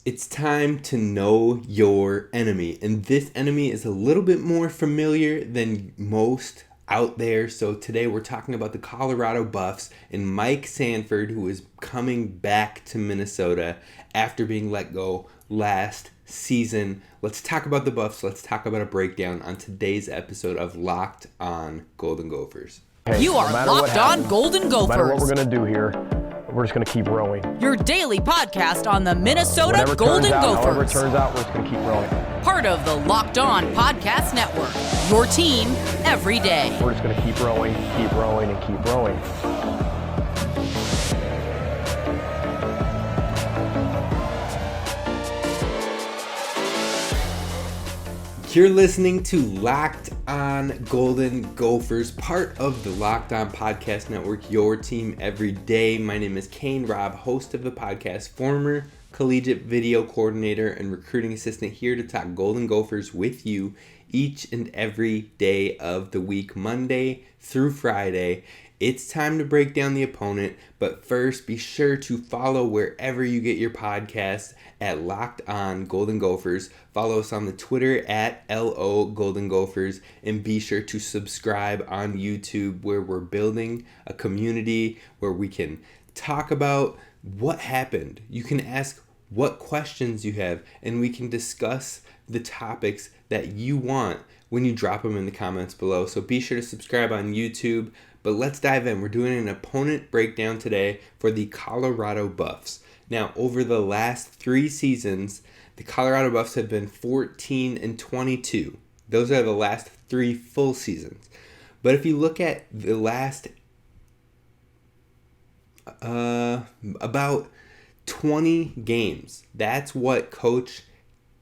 It's time to know your enemy, and this enemy is a little bit more familiar than most out there. So today we're talking about the Colorado Buffs and Mike Sanford, who is coming back to Minnesota after being let go last season. Let's talk about the Buffs. Let's talk about a breakdown on today's episode of Locked On Golden Gophers. Hey, You are Locked On Golden Gophers. No matter what we're going to do here, we're just going to keep rowing. Your daily podcast on the Minnesota Whatever Golden Gophers. However it turns out, we're just going to keep rowing. Part of the Locked On Podcast Network. Your team every day. We're just going to keep rowing, and keep rowing. You're listening to Locked On Golden Gophers, part of the Locked On Podcast Network, your team every day. My name is Kane Rob, host of the podcast, former collegiate video coordinator and recruiting assistant, here to talk Golden Gophers with you each and every day of the week, Monday through Friday. It's time to break down the opponent, but first be sure to follow wherever you get your podcasts at Locked On Golden Gophers. Follow us on the Twitter at LO Golden Gophers, and be sure to subscribe on YouTube, where we're building a community where we can talk about what happened. You can ask what questions you have, and we can discuss the topics that you want when you drop them in the comments below. So be sure to subscribe on YouTube. But let's dive in. We're doing an opponent breakdown today for the Colorado Buffs. Now, over the last 3 seasons, the Colorado Buffs have been 14-22. Those are the last 3 full seasons. But if you look at the last about 20 games, that's what Coach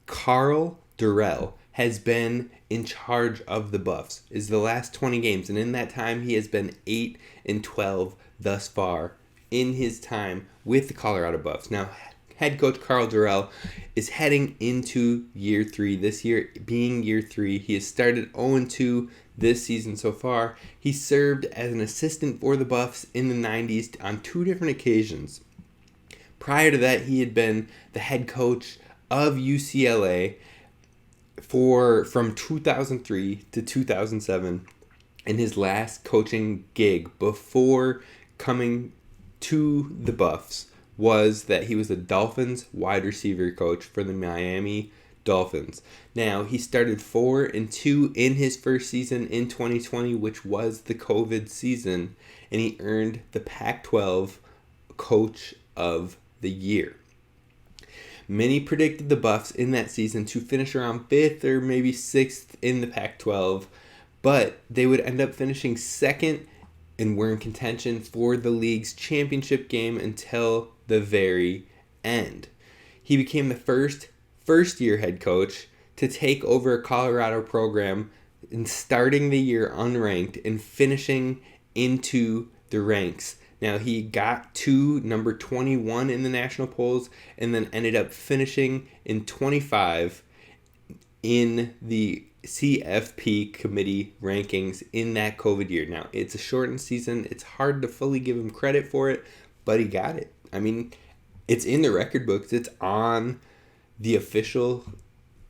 Coach Dorrell has been in charge of the Buffs, is the last 20 games. And in that time, he has been 8-12 thus far in his time with the Colorado Buffs. Now, head coach Coach Dorrell is heading into year 3. This year being year 3, he has started 0-2 this season so far. He served as an assistant for the Buffs in the 90s on 2 different occasions. Prior to that, he had been the head coach of UCLA from 2003 to 2007, and his last coaching gig before coming to the Buffs was that he was the Dolphins wide receiver coach for the Miami Dolphins. Now, he started 4-2 in his first season in 2020, which was the COVID season, and he earned the Pac-12 Coach of the Year. Many predicted the Buffs in that season to finish around 5th or maybe 6th in the Pac-12, but they would end up finishing 2nd and were in contention for the league's championship game until the very end. He became the first-year head coach to take over a Colorado program and starting the year unranked and finishing into the ranks. Now, he got to number 21 in the national polls and then ended up finishing in 25 in the CFP committee rankings in that COVID year. Now, it's a shortened season. It's hard to fully give him credit for it, but he got it. I mean, it's in the record books. It's on the official,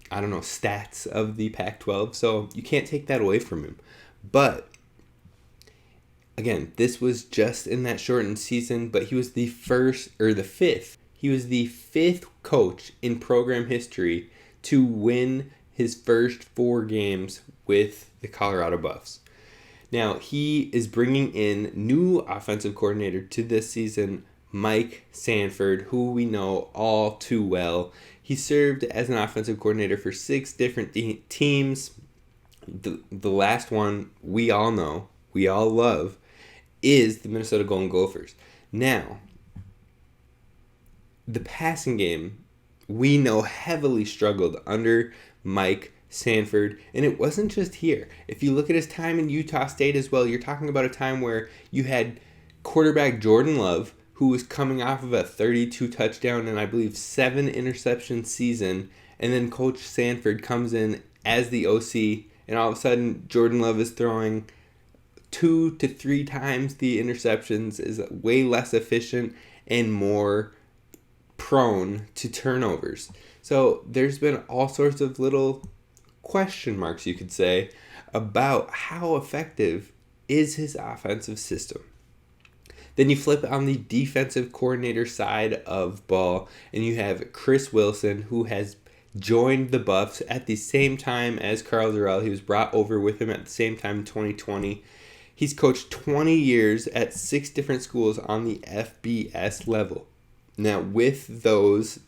stats of the Pac-12, so you can't take that away from him. But again, this was just in that shortened season, but he was the fifth. He was the 5th coach in program history to win his first 4 games with the Colorado Buffs. Now, he is bringing in new offensive coordinator to this season, Mike Sanford, who we know all too well. He served as an offensive coordinator for 6 different teams. The last one we all know, we all love, is the Minnesota Golden Gophers. Now, the passing game, we know, heavily struggled under Mike Sanford, and it wasn't just here. If you look at his time in Utah State as well, you're talking about a time where you had quarterback Jordan Love, who was coming off of a 32 touchdown and I believe 7 interception season, and then Coach Sanford comes in as the OC, and all of a sudden Jordan Love is throwing 2 to 3 times the interceptions, is way less efficient and more prone to turnovers. So there's been all sorts of little question marks, you could say, about how effective is his offensive system. Then you flip on the defensive coordinator side of ball, and you have Chris Wilson, who has joined the Buffs at the same time as Coach Dorrell. He was brought over with him at the same time in 2020. He's coached 20 years at 6 different schools on the FBS level. Now, with those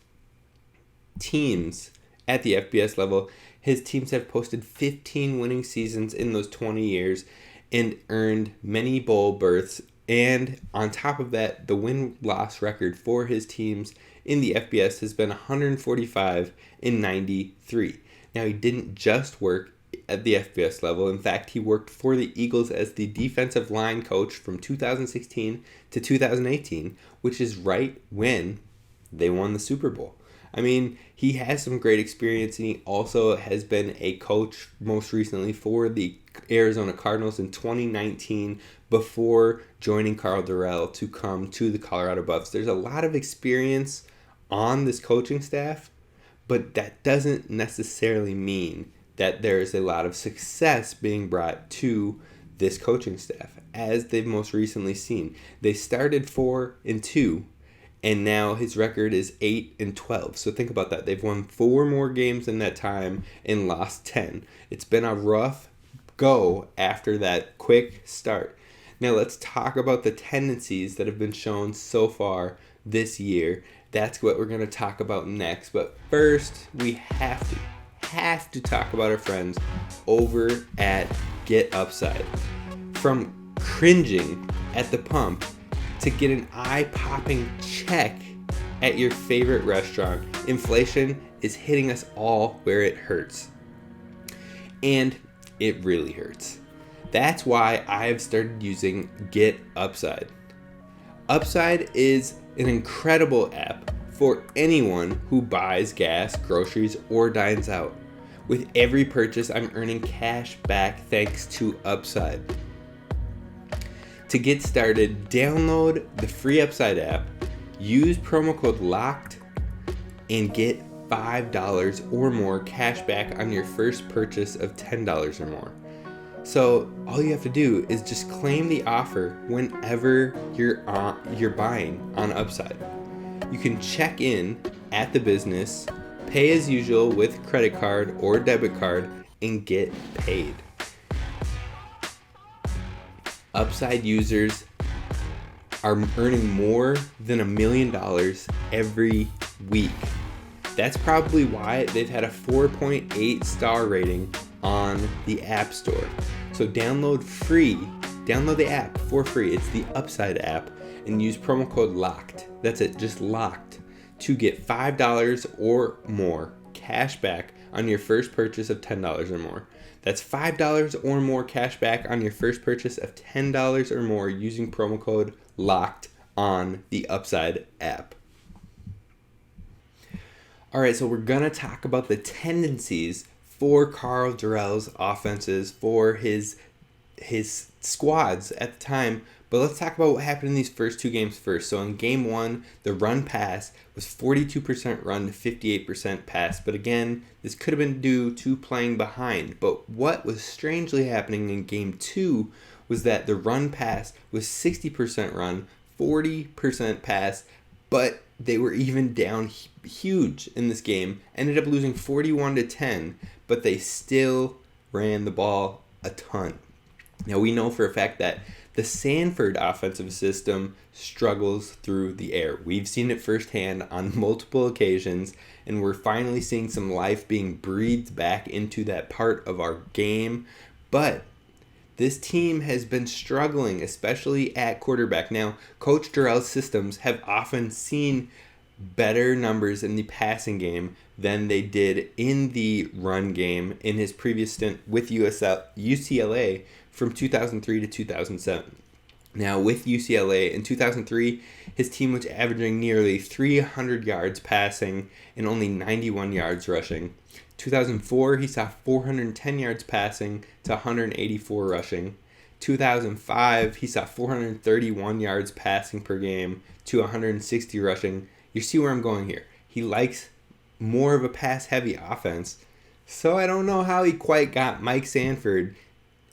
teams at the FBS level, his teams have posted 15 winning seasons in those 20 years and earned many bowl berths. And on top of that, the win-loss record for his teams in the FBS has been 145 and 93. Now, he didn't just work at the FBS level. In fact, he worked for the Eagles as the defensive line coach from 2016 to 2018, which is right when they won the Super Bowl. I mean, he has some great experience, and he also has been a coach most recently for the Arizona Cardinals in 2019 before joining Coach Dorrell to come to the Colorado Buffs. There's a lot of experience on this coaching staff, but that doesn't necessarily mean that there's a lot of success being brought to this coaching staff, as they've most recently seen. They started 4-2, and now his record is 8-12. So think about that. They've won 4 more games in that time and lost 10. It's been a rough go after that quick start. Now let's talk about the tendencies that have been shown so far this year. That's what we're going to talk about next. But first, we have to talk about our friends over at Get Upside. From cringing at the pump to get an eye-popping check at your favorite restaurant, inflation is hitting us all where it hurts. And it really hurts. That's why I've started using Get Upside. Upside is an incredible app for anyone who buys gas, groceries, or dines out. With every purchase, I'm earning cash back thanks to Upside. To get started, download the free Upside app, use promo code LOCKED, and get $5 or more cash back on your first purchase of $10 or more. So all you have to do is just claim the offer whenever you're buying on Upside. You can check in at the business, pay as usual with credit card or debit card, and get paid. Upside users are earning more than $1 million every week. That's probably why they've had a 4.8 star rating on the App Store. So download the app for free. It's the Upside app, and use promo code LOCKED. That's it, just LOCKED, to get $5 or more cash back on your first purchase of $10 or more. That's $5 or more cash back on your first purchase of $10 or more using promo code LOCKED on the Upside app. All right, so we're going to talk about the tendencies for Coach Dorrell's offenses, for his squads at the time. But let's talk about what happened in these first 2 games first. So in game 1, the run pass was 42% run to 58% pass. But again, this could have been due to playing behind. But what was strangely happening in game 2 was that the run pass was 60% run, 40% pass, but they were even down huge in this game. Ended up losing 41-10, but they still ran the ball a ton. Now we know for a fact that the Sanford offensive system struggles through the air. We've seen it firsthand on multiple occasions, and we're finally seeing some life being breathed back into that part of our game. But this team has been struggling, especially at quarterback. Now, Coach Dorrell's systems have often seen better numbers in the passing game than they did in the run game in his previous stint with UCLA from 2003 to 2007. Now, with UCLA in 2003, his team was averaging nearly 300 yards passing and only 91 yards rushing. 2004, he saw 410 yards passing to 184 rushing. 2005, he saw 431 yards passing per game to 160 rushing. You see where I'm going here. He likes more of a pass-heavy offense. So I don't know how he quite got Mike Sanford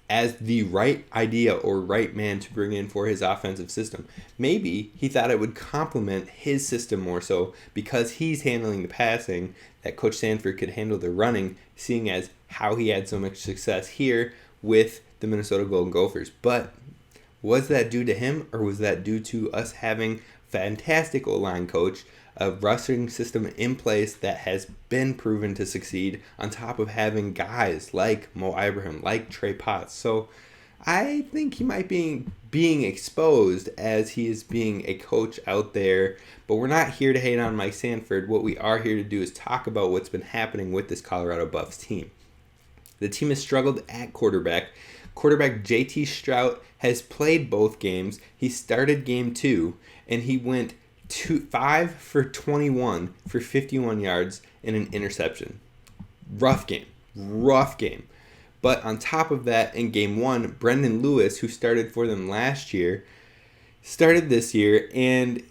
as the right idea or right man to bring in for his offensive system. Maybe he thought it would complement his system more so because he's handling the passing, that Coach Sanford could handle the running, seeing as how he had so much success here with the Minnesota Golden Gophers. But was that due to him, or was that due to us having fantastic O-line coach, a rushing system in place that has been proven to succeed, on top of having guys like Mo Ibrahim, like Trey Potts? So I think he might be being exposed as he is being a coach out there. But we're not here to hate on Mike Sanford. What we are here to do is talk about what's been happening with this Colorado Buffs team. The team has struggled at quarterback. Quarterback JT Shroud has played both games. He started game 2, and he went 5 for 21 for 51 yards and an interception. Rough game. But on top of that, in game 1, Brendan Lewis, who started for them last year, started this year, and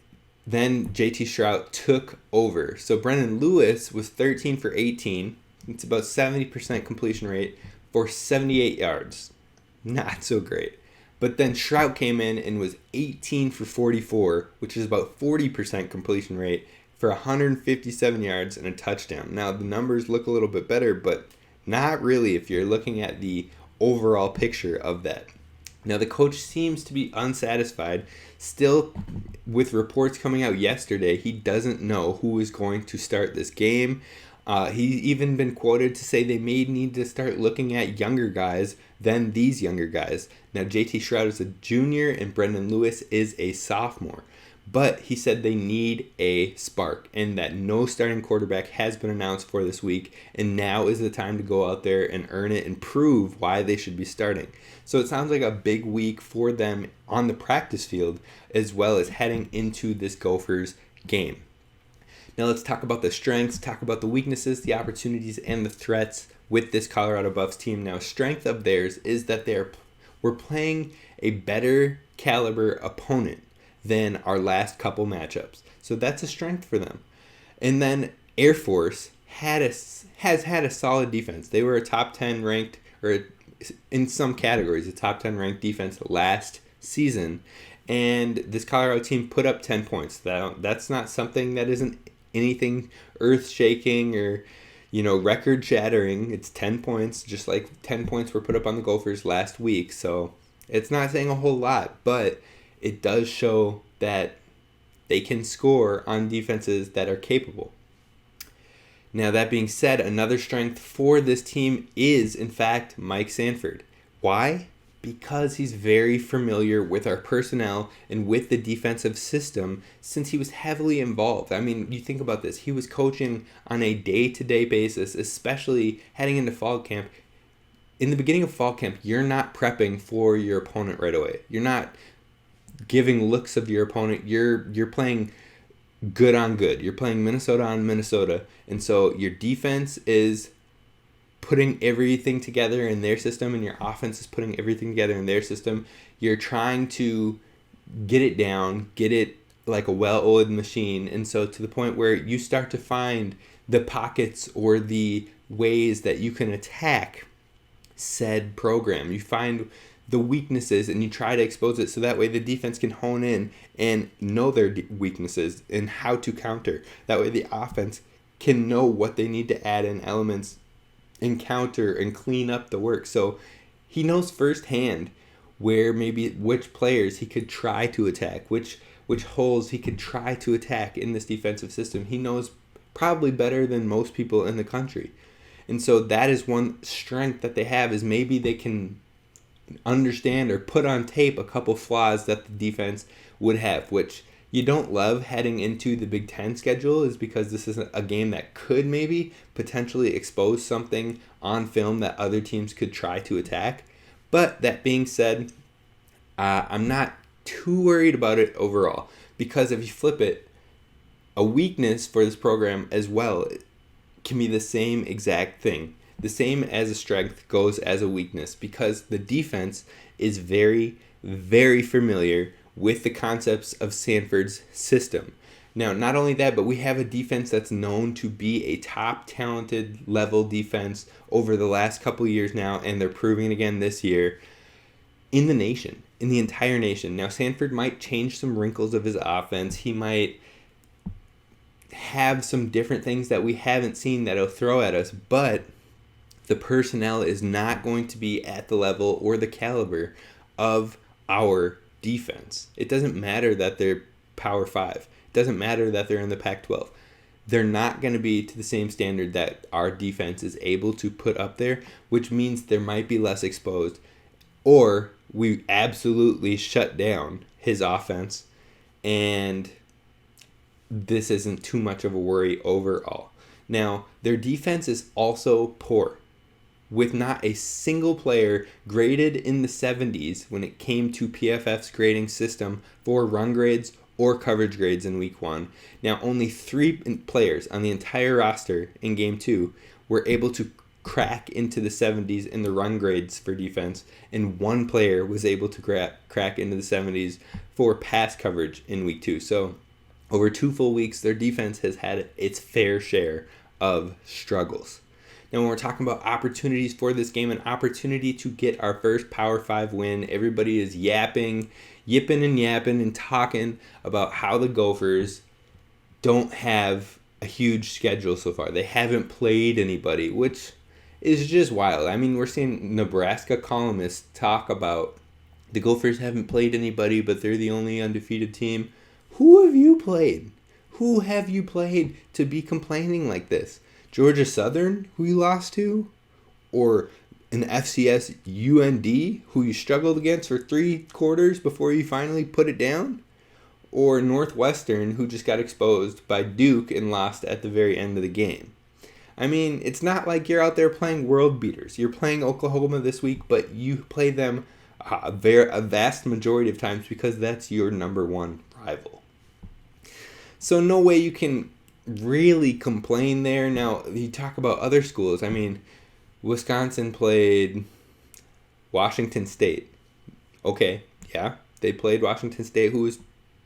then JT Shroud took over. So Brendan Lewis was 13 for 18. It's about 70% completion rate for 78 yards. Not so great. But then Shroud came in and was 18 for 44, which is about 40% completion rate for 157 yards and a touchdown. Now, the numbers look a little bit better, but not really if you're looking at the overall picture of that. Now, the coach seems to be unsatisfied. Still, with reports coming out yesterday, he doesn't know who is going to start this game. He's even been quoted to say they may need to start looking at younger guys than these younger guys. Now, JT Shroud is a junior and Brendan Lewis is a sophomore. But he said they need a spark and that no starting quarterback has been announced for this week. And now is the time to go out there and earn it and prove why they should be starting. So it sounds like a big week for them on the practice field as well as heading into this Gophers game. Now let's talk about the strengths, talk about the weaknesses, the opportunities, and the threats with this Colorado Buffs team. Now, strength of theirs is that we're playing a better caliber opponent than our last couple matchups. So that's a strength for them. And then Air Force has had a solid defense. They were a top 10 ranked, or in some categories, a top 10 ranked defense last season. And this Colorado team put up 10 points. That's not something that isn't anything earth-shaking or, record-shattering. It's 10 points, just like 10 points were put up on the Gophers last week. So it's not saying a whole lot, but it does show that they can score on defenses that are capable. Now, that being said, another strength for this team is, in fact, Mike Sanford. Why? Because he's very familiar with our personnel and with the defensive system since he was heavily involved. I mean, you think about this. He was coaching on a day-to-day basis, especially heading into fall camp. In the beginning of fall camp, you're not prepping for your opponent right away. You're not giving looks of your opponent. You're playing good on good. You're playing Minnesota on Minnesota. And so your defense is putting everything together in their system, and your offense is putting everything together in their system. You're trying to get it down, get it like a well-oiled machine, and so to the point where you start to find the pockets or the ways that you can attack said program. You find the weaknesses and you try to expose it so that way the defense can hone in and know their weaknesses and how to counter. That way the offense can know what they need to add in elements and counter and clean up the work. So he knows firsthand where maybe which players he could try to attack, which holes he could try to attack in this defensive system. He knows probably better than most people in the country. And so that is one strength that they have, is maybe they can understand or put on tape a couple flaws that the defense would have, which you don't love heading into the Big Ten schedule, is because this is a game that could maybe potentially expose something on film that other teams could try to attack. But that being said, I'm not too worried about it overall, because if you flip it, a weakness for this program as well can be the same exact thing. The same as a strength goes as a weakness, because the defense is very, very familiar with the concepts of Sanford's system. Now, not only that, but we have a defense that's known to be a top talented level defense over the last couple of years now, and they're proving it again this year in the nation, in the entire nation. Now, Sanford might change some wrinkles of his offense. He might have some different things that we haven't seen that he'll throw at us, but the personnel is not going to be at the level or the caliber of our defense. It doesn't matter that they're Power 5. It doesn't matter that they're in the Pac-12. They're not going to be to the same standard that our defense is able to put up there, which means there might be less exposed, or we absolutely shut down his offense, and this isn't too much of a worry overall. Now, their defense is also poor, with not a single player graded in the 70s when it came to PFF's grading system for run grades or coverage grades in week 1. Now, only 3 players on the entire roster in game 2 were able to crack into the 70s in the run grades for defense, and 1 player was able to crack into the 70s for pass coverage in week 2. So, over 2 full weeks, their defense has had its fair share of struggles. Now, when we're talking about opportunities for this game, an opportunity to get our first Power 5 win, everybody is yipping and yapping and talking about how the Gophers don't have a huge schedule so far. They haven't played anybody, which is just wild. I mean, we're seeing Nebraska columnists talk about the Gophers haven't played anybody, but they're the only undefeated team. Who have you played? Who have you played to be complaining like this? Georgia Southern, who you lost to? Or an FCS UND, who you struggled against for 3 quarters before you finally put it down? Or Northwestern, who just got exposed by Duke and lost at the very end of the game? I mean, it's not like you're out there playing world beaters. You're playing Oklahoma this week, but you play them a vast majority of times because that's your number 1 rival. So no way you can really complain there. Now, you talk about other schools. I mean, Wisconsin played Washington State. Okay, yeah, they played Washington State, who is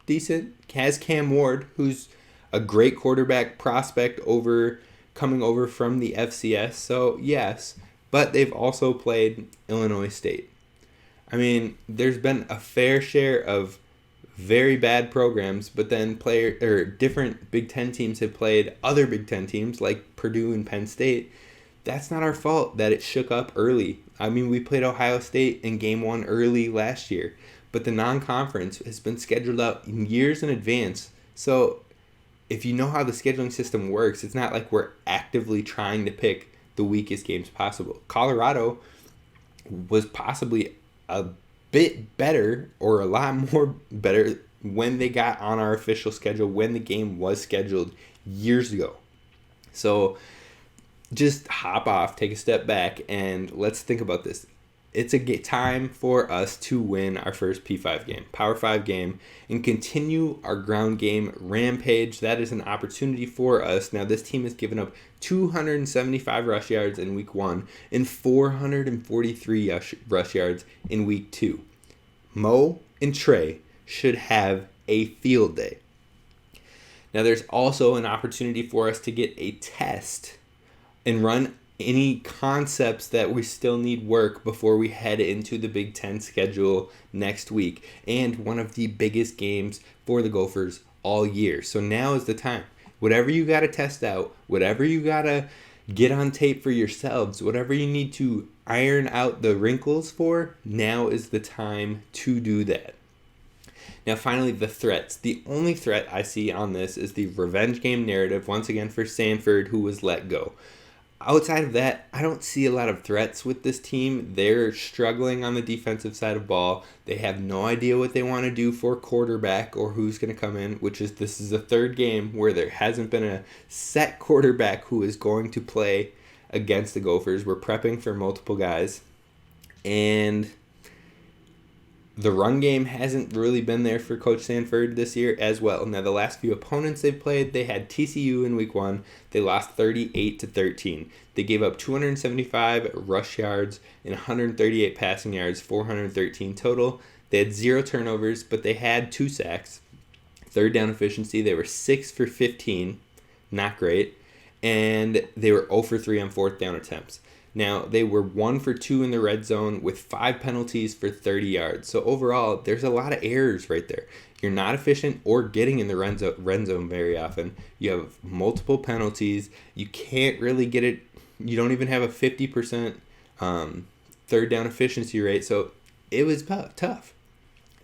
decent. Has Cam Ward, who's a great quarterback prospect coming over from the FCS. So, yes, but they've also played Illinois State. I mean, there's been a fair share of very bad programs, but then different Big Ten teams have played other Big Ten teams like Purdue and Penn State. That's not our fault that it shook up early. I mean, we played Ohio State in game 1 early last year, but the non-conference has been scheduled out years in advance. So if you know how the scheduling system works, it's not like we're actively trying to pick the weakest games possible. Colorado was possibly a bit better, or a lot more better, when they got on our official schedule, when the game was scheduled years ago. So just hop off, take a step back, and let's think about this. It's a time for us to win our first P5 game, Power 5 game, and continue our ground game rampage. That is an opportunity for us. Now, this team has given up 275 rush yards in week 1 and 443 rush yards in week 2. Mo and Trey should have a field day. Now, there's also an opportunity for us to get a test and run any concepts that we still need work before we head into the Big Ten schedule next week, and one of the biggest games for the Gophers all year. So now is the time. Whatever you got to test out, whatever you got to get on tape for yourselves, whatever you need to iron out the wrinkles for, now is the time to do that. Now, finally, the threats. The only threat I see on this is the revenge game narrative, once again for Sanford, who was let go. Outside of that, I don't see a lot of threats with this team. They're struggling on the defensive side of ball. They have no idea what they want to do for quarterback or who's going to come in, this is the 3rd game where there hasn't been a set quarterback who is going to play against the Gophers. We're prepping for multiple guys. And the run game hasn't really been there for Coach Sanford this year as well. Now, the last few opponents they've played, they had TCU in week 1. They lost 38-13. They gave up 275 rush yards and 138 passing yards, 413 total. They had 0 turnovers, but they had 2 sacks. Third down efficiency, they were 6 for 15, not great. And they were 0 for 3 on fourth down attempts. Now, they were 1 for 2 in the red zone with 5 penalties for 30 yards. So overall, there's a lot of errors right there. You're not efficient or getting in the red zone very often. You have multiple penalties. You can't really get it. You don't even have a 50% third down efficiency rate. So it was tough.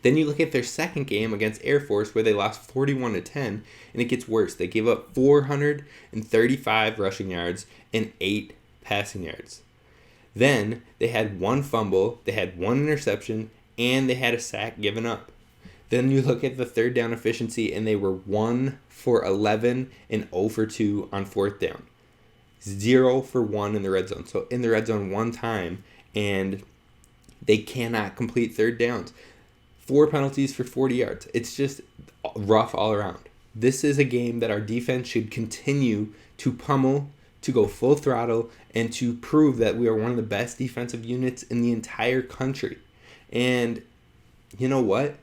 Then you look at their second game against Air Force where they lost 41-10, and it gets worse. They gave up 435 rushing yards and 8 passing yards. Then they had 1 fumble, they had 1 interception, and they had a sack given up. Then you look at the third down efficiency, and they were 1 for 11 and 0 for 2 on fourth down. 0 for 1 in the red zone. So in the red zone 1 time, and they cannot complete third downs. 4 penalties for 40 yards. It's just rough all around. This is a game that our defense should continue to pummel, to go full throttle, and to prove that we are one of the best defensive units in the entire country. And you know what?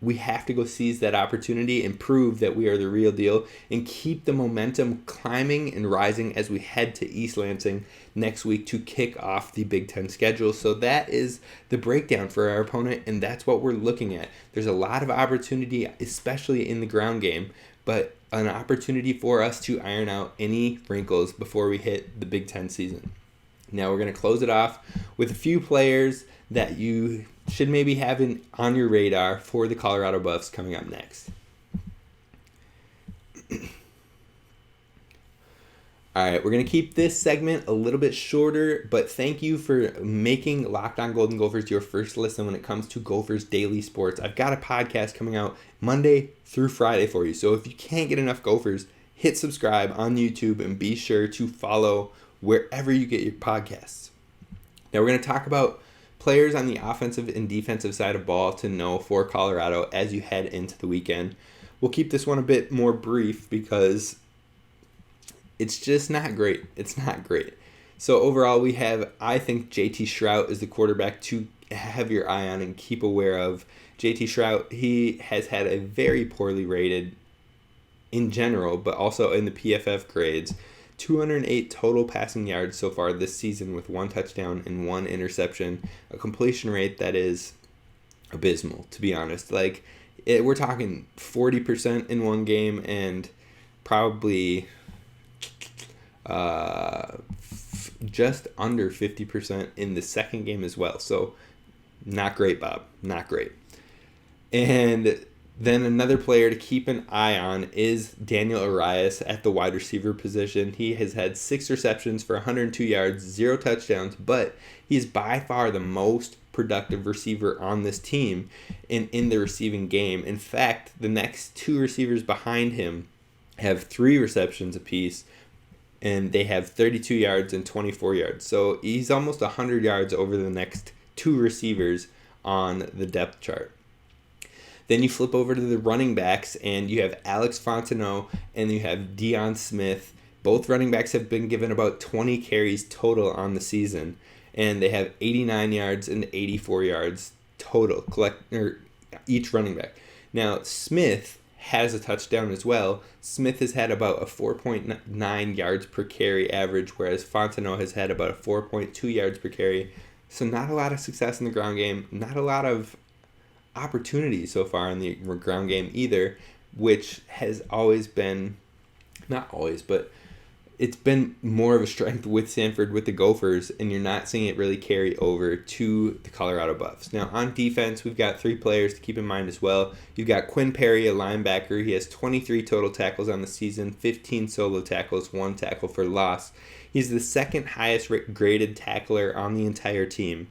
We have to go seize that opportunity and prove that we are the real deal and keep the momentum climbing and rising as we head to East Lansing next week to kick off the Big Ten schedule. So that is the breakdown for our opponent, and that's what we're looking at. There's a lot of opportunity, especially in the ground game, but an opportunity for us to iron out any wrinkles before we hit the Big Ten season. Now we're going to close it off with a few players that you should maybe have on your radar for the Colorado Buffs coming up next. All right, we're going to keep this segment a little bit shorter, but thank you for making Locked On Golden Gophers your first listen when it comes to Gophers Daily Sports. I've got a podcast coming out Monday through Friday for you, so if you can't get enough Gophers, hit subscribe on YouTube and be sure to follow wherever you get your podcasts. Now we're going to talk about players on the offensive and defensive side of ball to know for Colorado as you head into the weekend. We'll keep this one a bit more brief because it's just not great. It's not great. So overall, we have, I think, JT Shroud is the quarterback to have your eye on and keep aware of. JT Shroud, he has had a very poorly rated in general, but also in the PFF grades. 208 total passing yards so far this season with 1 touchdown and 1 interception. A completion rate that is abysmal, to be honest. We're talking 40% in one game and probably just under 50% in the second game as well. So not great, Bob. Not great. And then another player to keep an eye on is Daniel Arias at the wide receiver position. He has had 6 receptions for 102 yards, 0 touchdowns, but he's by far the most productive receiver on this team in the receiving game. In fact, the next 2 receivers behind him have 3 receptions apiece, and they have 32 yards and 24 yards. So he's almost 100 yards over the next 2 receivers on the depth chart. Then you flip over to the running backs, and you have Alex Fontenot and you have Deion Smith. Both running backs have been given about 20 carries total on the season, and they have 89 yards and 84 yards total, each running back. Now, Smith has a touchdown as well. Smith has had about a 4.9 yards per carry average, whereas Fontenot has had about a 4.2 yards per carry. So not a lot of success in the ground game, not a lot of opportunity so far in the ground game either, which has always been, not always, but it's been more of a strength with Sanford, with the Gophers, and you're not seeing it really carry over to the Colorado Buffs. Now on defense, we've got 3 players to keep in mind as well. You've got Quinn Perry, a linebacker. He has 23 total tackles on the season, 15 solo tackles, 1 tackle for loss. He's the second highest graded tackler on the entire team.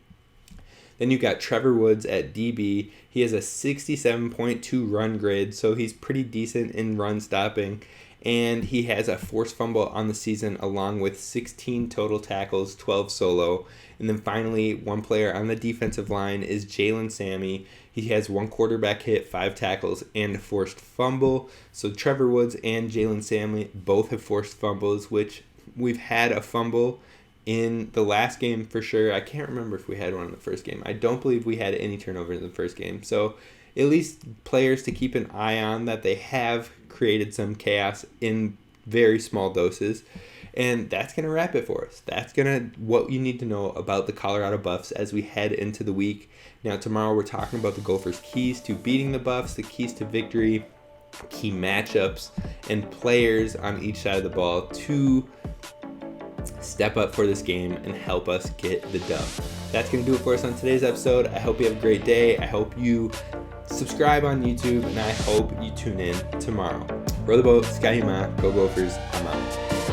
Then you've got Trevor Woods at DB. He has a 67.2 run grade, so he's pretty decent in run stopping. And he has a forced fumble on the season along with 16 total tackles, 12 solo. And then finally, one player on the defensive line is Jalen Sammy. He has 1 quarterback hit, 5 tackles, and a forced fumble. So Trevor Woods and Jalen Sammy both have forced fumbles, which we've had a fumble in the last game for sure. I can't remember if we had one in the first game. I don't believe we had any turnovers in the first game. So at least players to keep an eye on that they have created some chaos in very small doses. And that's going to wrap it for us. That's what you need to know about the Colorado Buffs as we head into the week. Now, tomorrow we're talking about the Gophers' keys to beating the Buffs, the keys to victory, key matchups, and players on each side of the ball to step up for this game and help us get the dub. That's going to do it for us on today's episode. I hope you have a great day. I hope you subscribe on YouTube, and I hope you tune in tomorrow. Row the boat, Sky Hima, go Gophers, I'm out.